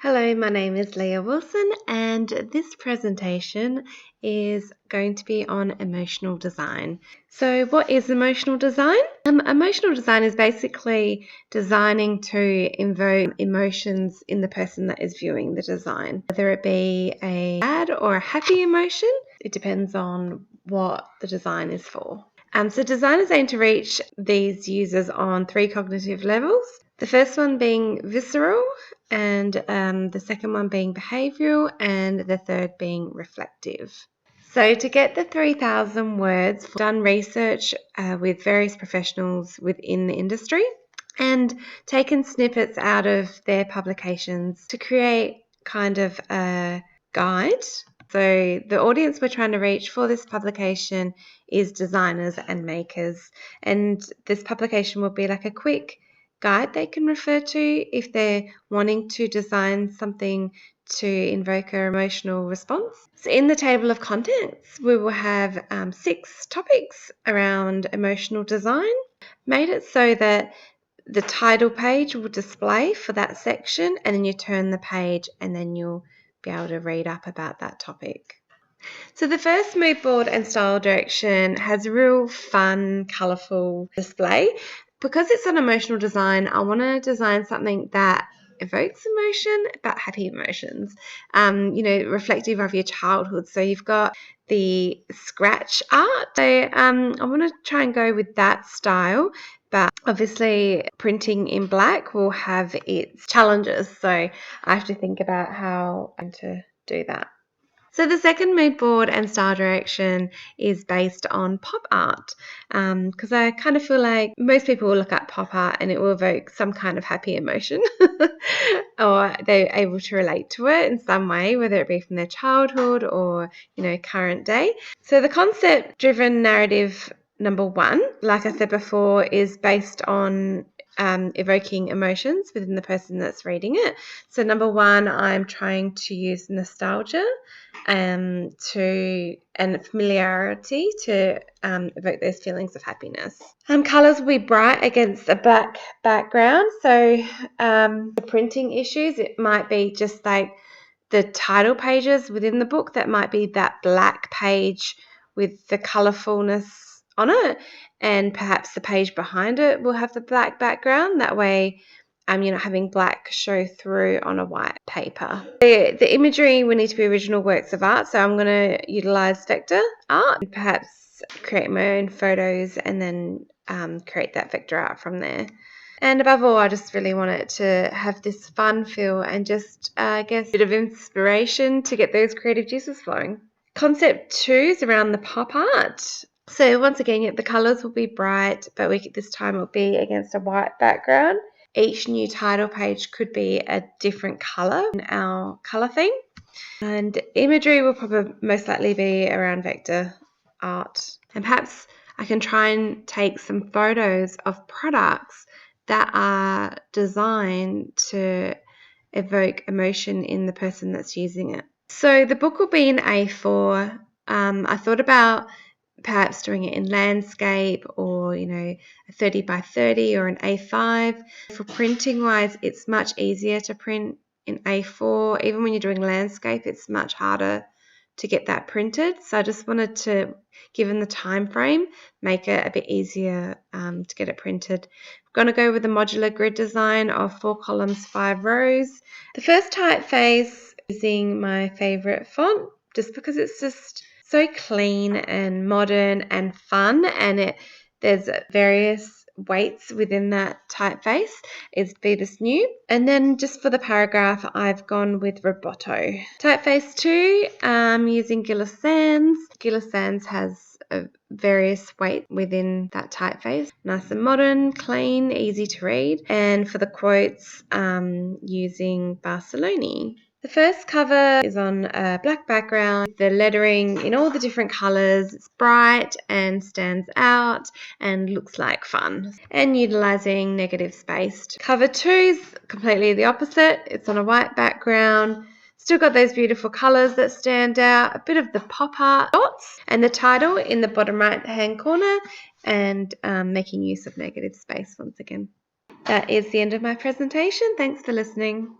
Hello, my name is Leah Wilson, and this presentation is going to be on emotional design. So what is emotional design? Emotional design is basically designing to invoke emotions in the person that is viewing the design, whether it be a sad or a happy emotion. It depends on what the design is for. So designers aim to reach these users on 3 cognitive levels. The first one being visceral, and the second one being behavioural, and the third being reflective. So to get the 3,000 words, I've done research with various professionals within the industry and taken snippets out of their publications to create kind of a guide. So the audience we're trying to reach for this publication is designers and makers, and this publication will be like a quick guide they can refer to if they're wanting to design something to invoke an emotional response. So in the table of contents, we will have 6 topics around emotional design. Made it so that the title page will display for that section, and then you turn the page and then you'll be able to read up about that topic. So the first mood board and style direction has a real fun, colourful display. Because it's an emotional design, I want to design something that evokes emotion, but happy emotions, reflective of your childhood. So you've got the scratch art. So I want to try and go with that style, but obviously printing in black will have its challenges. So I have to think about how I'm to do that. So the second mood board and style direction is based on pop art, because I kind of feel like most people will look at pop art and it will evoke some kind of happy emotion or they're able to relate to it in some way, whether it be from their childhood or, current day. So the concept-driven narrative number 1, like I said before, is based on evoking emotions within the person that's reading it. So number 1, I'm trying to use nostalgia and familiarity to evoke those feelings of happiness. Colours will be bright against a black background. So the printing issues, it might be just like the title pages within the book that might be that black page with the colourfulness on it, and perhaps the page behind it will have the black background. That way you're not having black show through on a white paper. The imagery will need to be original works of art, so I'm going to utilise vector art and perhaps create my own photos and then create that vector art from there. And above all, I just really want it to have this fun feel and just, a bit of inspiration to get those creative juices flowing. Concept 2 is around the pop art. So once again, the colours will be bright, but this time it will be against a white background. Each new title page could be a different colour in our colour theme. And imagery will probably most likely be around vector art. And perhaps I can try and take some photos of products that are designed to evoke emotion in the person that's using it. So the book will be in A4. I thought about perhaps doing it in landscape or, a 30 by 30 or an A5. For printing wise, it's much easier to print in A4. Even when you're doing landscape, it's much harder to get that printed. So I just wanted to, given the time frame, make it a bit easier to get it printed. I'm going to go with a modular grid design of 4 columns, 5 rows. The first typeface, using my favorite font, just because it's just so clean and modern and fun, and there's various weights within that typeface, is Vidas New. And then just for the paragraph, I've gone with Roboto. Typeface 2, using Gilis Sans. Gilis Sans has various weight within that typeface. Nice and modern, clean, easy to read. And for the quotes, using Barceloni. The first cover is on a black background, the lettering in all the different colours. It's bright and stands out and looks like fun. And utilising negative spaced. Cover 2 is completely the opposite. It's on a white background. Still got those beautiful colours that stand out, a bit of the pop art dots, and the title in the bottom right hand corner, and making use of negative space once again. That is the end of my presentation. Thanks for listening.